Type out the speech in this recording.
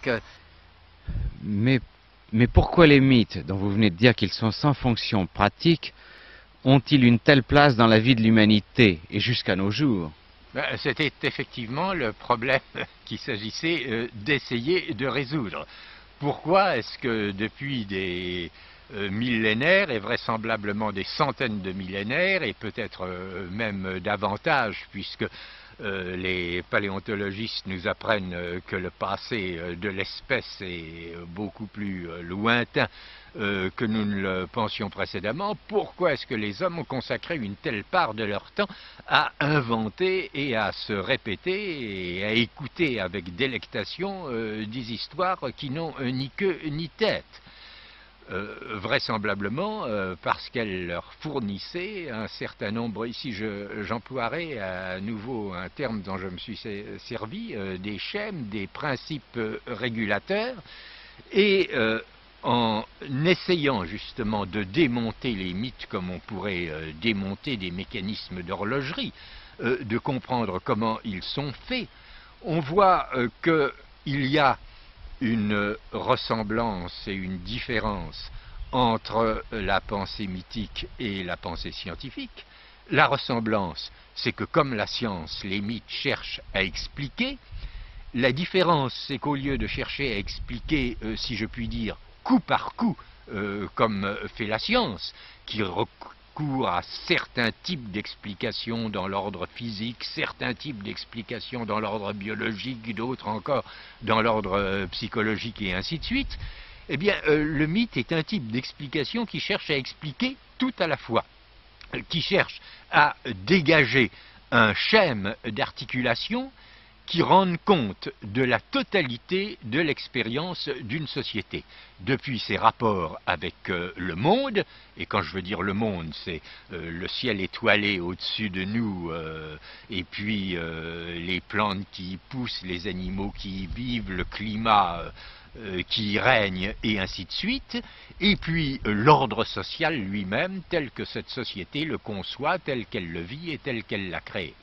que... Mais, mais pourquoi les mythes, dont vous venez de dire qu'ils sont sans fonction pratique, ont-ils une telle place dans la vie de l'humanité et jusqu'à nos jours? C'était effectivement le problème qu'il s'agissait d'essayer de résoudre. Pourquoi est-ce que depuis des millénaires, et vraisemblablement des centaines de millénaires, et peut-être même davantage, puisque les paléontologistes nous apprennent que le passé de l'espèce est beaucoup plus lointain que nous ne le pensions précédemment, pourquoi est-ce que les hommes ont consacré une telle part de leur temps à inventer et à se répéter et à écouter avec délectation des histoires qui n'ont ni queue ni tête? Vraisemblablement parce qu'elle leur fournissait un certain nombre, ici j'emploierai à nouveau un terme dont je me suis servi, des schèmes, des principes régulateurs, et en essayant justement de démonter les mythes comme on pourrait démonter des mécanismes d'horlogerie, de comprendre comment ils sont faits, on voit qu'il y a une ressemblance et une différence entre la pensée mythique et la pensée scientifique. La ressemblance, c'est que comme la science, les mythes cherchent à expliquer. La différence, c'est qu'au lieu de chercher à expliquer, si je puis dire, coup par coup, comme fait la science, qui recourt à certains types d'explications dans l'ordre physique, certains types d'explications dans l'ordre biologique, d'autres encore dans l'ordre psychologique et ainsi de suite, eh bien, le mythe est un type d'explication qui cherche à expliquer tout à la fois, qui cherche à dégager un schème d'articulation qui rendent compte de la totalité de l'expérience d'une société, depuis ses rapports avec le monde, et quand je veux dire le monde, c'est le ciel étoilé au-dessus de nous, et puis les plantes qui y poussent, les animaux qui y vivent, le climat qui y règne, et ainsi de suite, et puis l'ordre social lui-même, tel que cette société le conçoit, tel qu'elle le vit et tel qu'elle l'a créé.